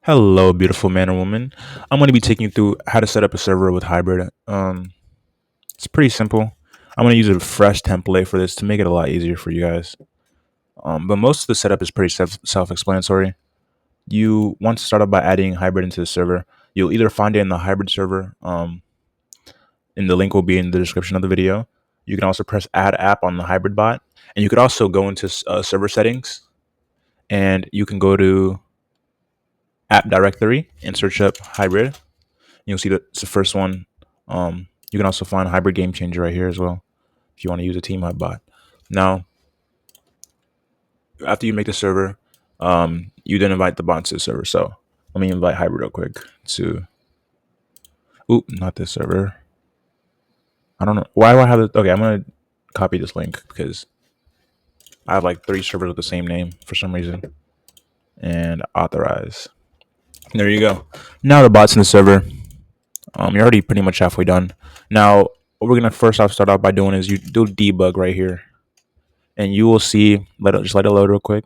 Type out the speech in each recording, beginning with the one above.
Hello, beautiful man or woman. I'm going to be taking you through how to set up a server with Hybrid. It's pretty simple. I'm going to use a fresh template for this to make it a lot easier for you guys. But most of the setup is pretty self-explanatory. You want to start off by adding Hybrid into the server. You'll either find it in the Hybrid server, and the link will be in the description of the video. You can also press Add App on the Hybrid bot, and you could also go into server settings, and you can go to App Directory and search up Hybrid. You'll see that it's the first one. You can also find Hybrid Game Changer right here as well if you want to use a Team Hub bot. Now, after you make the server, you then invite the bot to the server. So let me invite Hybrid real quick to. Oop, not this server. I don't know why do I have it. Okay, I'm gonna copy this link because I have like 3 servers with the same name for some reason. And authorize. There you go. Now the bot's in the server. You're already pretty much halfway done. Now, what we're gonna first off start off by doing is you do debug right here, and you will see. Just let it load real quick.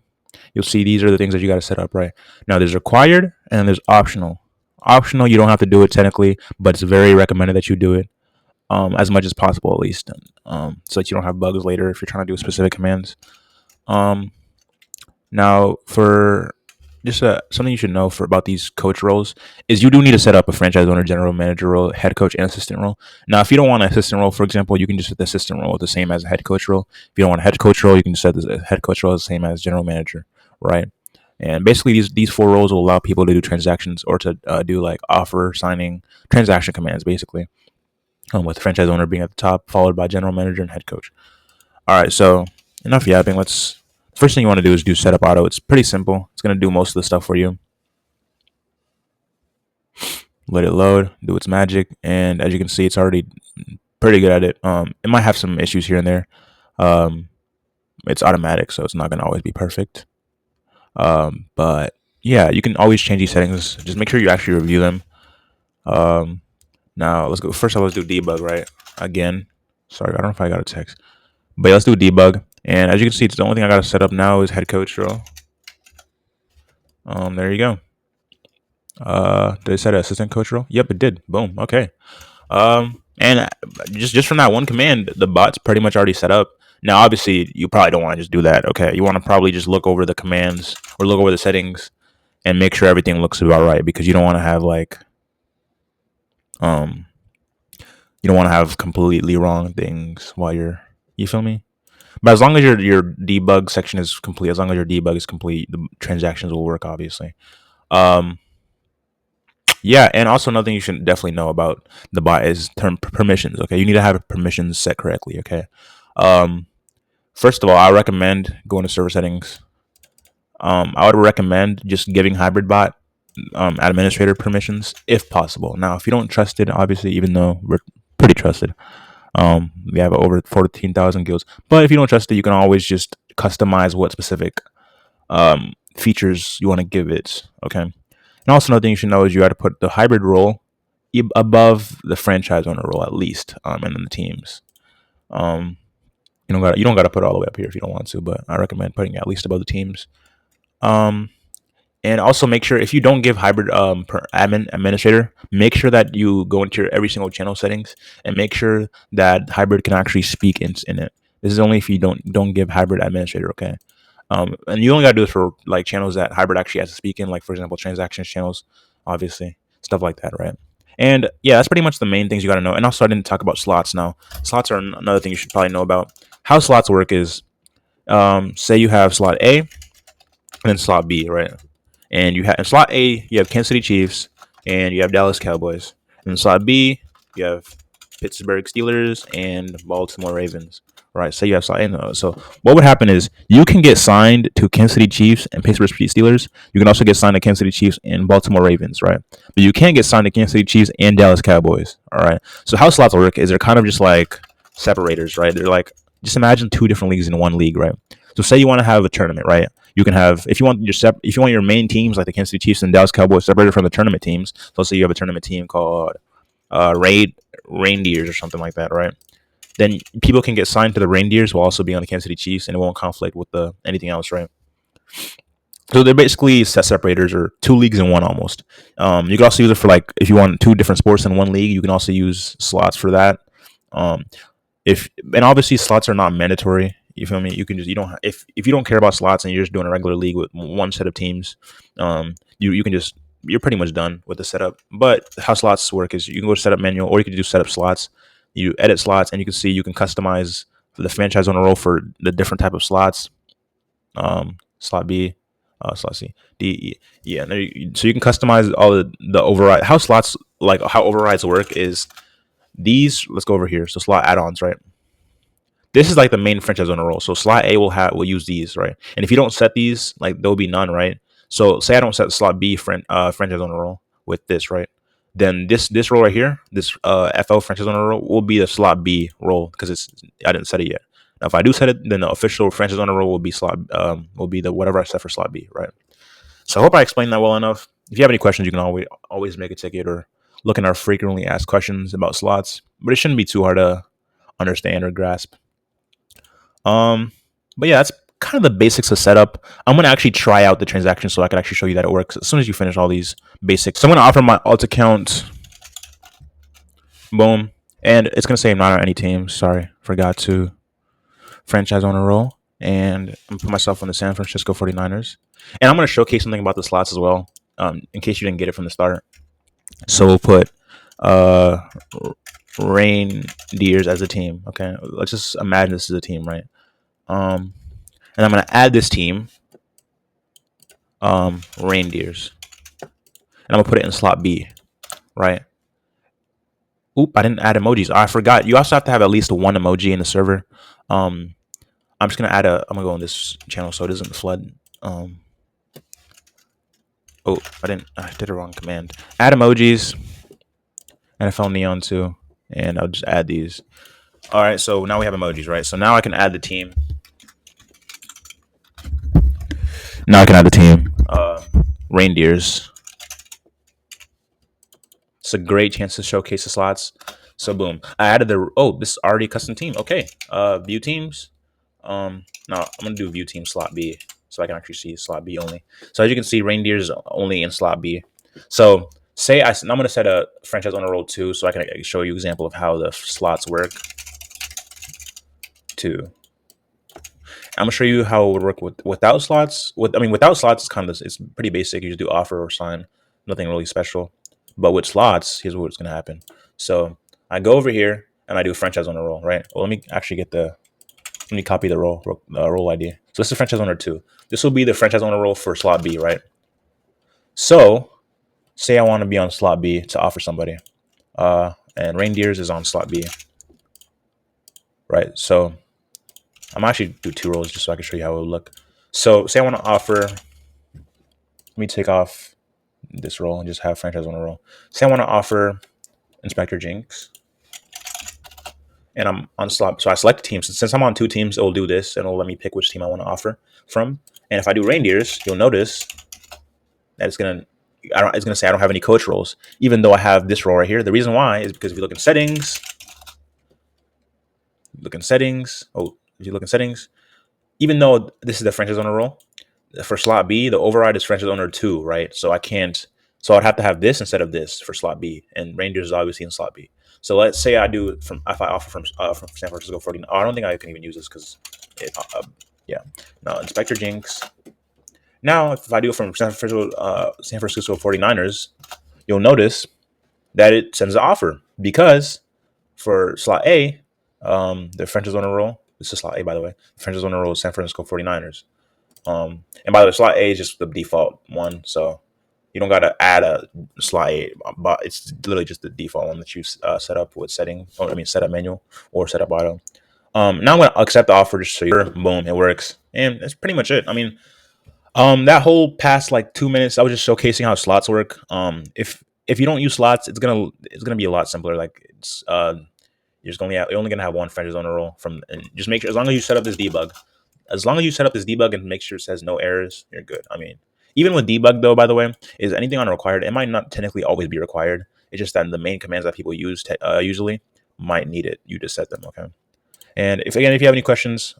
You'll see these are the things that you got to set up right now. There's required and there's optional. Optional, you don't have to do it technically, but it's very recommended that you do it as much as possible, at least, so that you don't have bugs later if you're trying to do specific commands. Um, Now, for just something you should know for about these coach roles is you do need to set up a franchise owner, general manager role, head coach, and assistant role. Now, if you don't want an assistant role, for example, you can just set the assistant role the same as a head coach role. If you don't want a head coach role, you can just set the head coach role the same as general manager, right? And basically, these 4 roles will allow people to do transactions or to do like offer signing transaction commands, basically, with the franchise owner being at the top, followed by general manager and head coach. All right, so enough yapping. Let's First thing you want to do is do setup auto. It's pretty simple. It's going to do most of the stuff for you. Let it load, do its magic, and as you can see, it's already pretty good at it. It might have some issues here and there. Um, it's automatic, so it's not going to always be perfect. But yeah, you can always change these settings. Just make sure you actually review them. Um, Now let's go. First, let's do debug. Right again. Sorry, I don't know if I got a text, but yeah, let's do debug. And as you can see, it's the only thing I got to set up now is head coach role. There you go. Did it set an assistant coach role? Yep, it did. Boom. Okay. And just from that one command, the bot's pretty much already set up. Now, obviously, you probably don't want to just do that. Okay, you want to probably just look over the commands or look over the settings and make sure everything looks about right because you don't want to have like um you don't want to have completely wrong things while you feel me. But as long as your debug section is complete, as long as your debug is complete, the transactions will work. Obviously. Um, Yeah, and also another thing you should definitely know about the bot is term permissions. Okay, you need to have permissions set correctly. Okay, um, first of all, I recommend going to server settings. I would recommend just giving hybrid bot administrator permissions if possible. Now, if you don't trust it, obviously, even though we're pretty trusted, we have over 14,000 guilds. But if you don't trust it, you can always just customize what specific features you want to give it. Okay. And also another thing you should know is you got to put the hybrid role above the franchise owner role at least, and then the teams. Um, you don't got to put it all the way up here if you don't want to, but I recommend putting it at least above the teams. Um, and also make sure if you don't give hybrid per administrator, make sure that you go into your every single channel settings and make sure that hybrid can actually speak in it. This is only if you don't give hybrid administrator. Okay. And you only got to do this for like channels that hybrid actually has to speak in, like for example, transactions channels, obviously, stuff like that, right? And yeah, that's pretty much the main things you got to know. And also, I didn't talk about slots. Now, slots are another thing you should probably know about. How slots work is, say you have slot A and then slot B, right? And you have in slot A, you have Kansas City Chiefs and you have Dallas Cowboys. And in slot B, you have Pittsburgh Steelers and Baltimore Ravens. Right, say you have signed. So what would happen is you can get signed to Kansas City Chiefs and Pittsburgh Steelers. You can also get signed to Kansas City Chiefs and Baltimore Ravens, right? But you can't get signed to Kansas City Chiefs and Dallas Cowboys. All right. So how slots work is they're kind of just like separators, right? They're like just imagine 2 different leagues in one league, right? So say you want to have a tournament, right? You can have if you want your main teams like the Kansas City Chiefs and Dallas Cowboys separated from the tournament teams. So let's say you have a tournament team called Reindeers or something like that, right? Then people can get signed to the Reindeers while also being on the Kansas City Chiefs, and it won't conflict with the anything else, right? So they're basically set separators or two leagues in one almost. You can also use it for like if you want two different sports in one league. You can also use slots for that. Um, if and obviously slots are not mandatory. You feel me? You can just you don't if you don't care about slots and you're just doing a regular league with one set of teams, you can just you're pretty much done with the setup. But how slots work is you can go to setup manual or you can do setup slots. You edit slots and you can see you can customize the franchise on a roll for the different type of slots. Slot B, slot C, D, E. Yeah, so you can customize all the override. How slots like how overrides work is these. Let's go over here. So slot add-ons, right? This is like the main franchise on a roll. So slot A will use these, right? And if you don't set these, like there'll be none, right? So say I don't set slot B franchise on a roll with this, right? Then this roll right here, this FL franchise on a roll will be the slot B roll because it's I didn't set it yet. Now if I do set it, then the official franchise on a roll will be will be the whatever I set for slot B, right? So I hope I explained that well enough. If you have any questions, you can always make a ticket or look in our frequently asked questions about slots. But it shouldn't be too hard to understand or grasp. Um, but yeah, that's kind of the basics of setup. I'm gonna actually try out the transaction so I can actually show you that it works as soon as you finish all these basics. So I'm gonna offer my alt account. Boom, and it's gonna say I'm not on any team. Sorry, forgot to franchise on a roll, and I'm gonna put myself on the San Francisco 49ers. And I'm gonna showcase something about the slots as well, in case you didn't get it from the start. So we'll put uh Reindeers as a team. Okay, let's just imagine this is a team, right? And I'm gonna add this team, Reindeers, and I'm gonna put it in slot B, right? Oop, I didn't add emojis. I forgot. You also have to have at least one emoji in the server. Um, I'm just gonna add a. I'm gonna go on this channel so it doesn't flood. Oh, I did a wrong command. Add emojis. NFL Neon too, and I'll just add these. All right, so now we have emojis, right? So now I can add the team. Now I can add the team. Reindeers. It's a great chance to showcase the slots. So boom, I added this is already a custom team. Okay, view teams. No, I'm gonna do view team slot B so I can actually see slot B only. So as you can see, Reindeers only in slot B. So I'm gonna set a franchise on a roll 2 so I can show you example of how the slots work. 2. I'm gonna show you how it would work without slots. Without slots, it's pretty basic. You just do offer or sign, nothing really special. But with slots, here's what's gonna happen. So I go over here and I do franchise on a roll, right? Well, let me actually let me copy the roll ID. So this is franchise owner 2. This will be the franchise owner roll for slot B, right? So say I want to be on slot B to offer somebody, and Reindeers is on slot B, right? So I'm actually do 2 rolls just so I can show you how it would look. So say I want to offer. Let me take off this roll and just have franchise owner roll. Say I want to offer Inspector Jinx, and I'm on slot. So I select a team. Since I'm on 2 teams, it will do this, and it'll let me pick which team I want to offer from. And if I do Reindeers, you'll notice that it's gonna say I don't have any coach roles, even though I have this role right here. The reason why is because if you look in settings, even though this is the franchise owner role for slot B, the override is franchise owner 2, right? So I can't. So I'd have to have this instead of this for slot B, and Reindeers is obviously in slot B. So let's say I do if I offer from San Francisco 49. I don't think I can even use this because yeah. No, Inspector Jinx. Now, if I do it from San Francisco 49ers, you'll notice that it sends an offer because for slot A, the franchise owner role. This is slot A, by the way. The franchise owner role is San Francisco 49ers. And by the way, slot A is just the default one, so you don't got to add a slot A, but it's literally just the default one that you set up with setup manual or setup auto. Now I'm going to accept the offer just so you're boom, it works, and that's pretty much it. That whole past like 2 minutes, I was just showcasing how slots work. If you don't use slots, it's gonna be a lot simpler. Like you're only gonna have one franchise owner role and just make sure as long as you set up this debug, and make sure it says no errors, you're good. Even with debug though, by the way, is anything unrequired? It might not technically always be required. It's just that the main commands that people use usually might need it. You just set them, okay? And if you have any questions,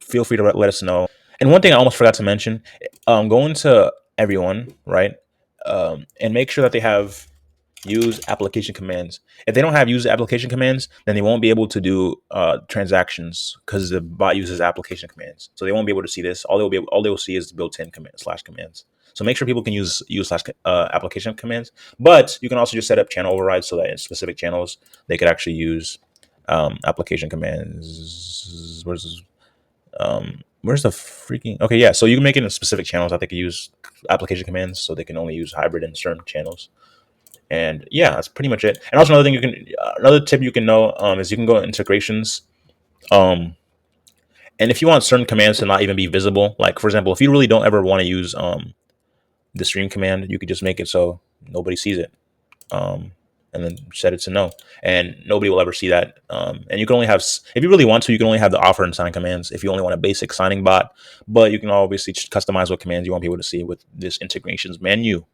feel free to let us know. And one thing I almost forgot to mention, go into everyone, right? And make sure that they have use application commands. If they don't have use application commands, then they won't be able to do transactions because the bot uses application commands. So they won't be able to see this. All they will see is the built-in command slash commands. So make sure people can use slash application commands. But you can also just set up channel overrides so that in specific channels they could actually use application commands. Where's the freaking okay? Yeah, so you can make it in specific channels that they can use application commands, so they can only use hybrid in certain channels. And yeah, that's pretty much it. And also another thing another tip you can know is you can go to integrations. Um, and if you want certain commands to not even be visible, like for example, if you really don't ever want to use the stream command, you could just make it so nobody sees it. Um, and then set it to no, and nobody will ever see that. And you can only have, if you really want to, you can only have the offer and sign commands if you only want a basic signing bot. But you can obviously customize what commands you want people to see with this integrations menu.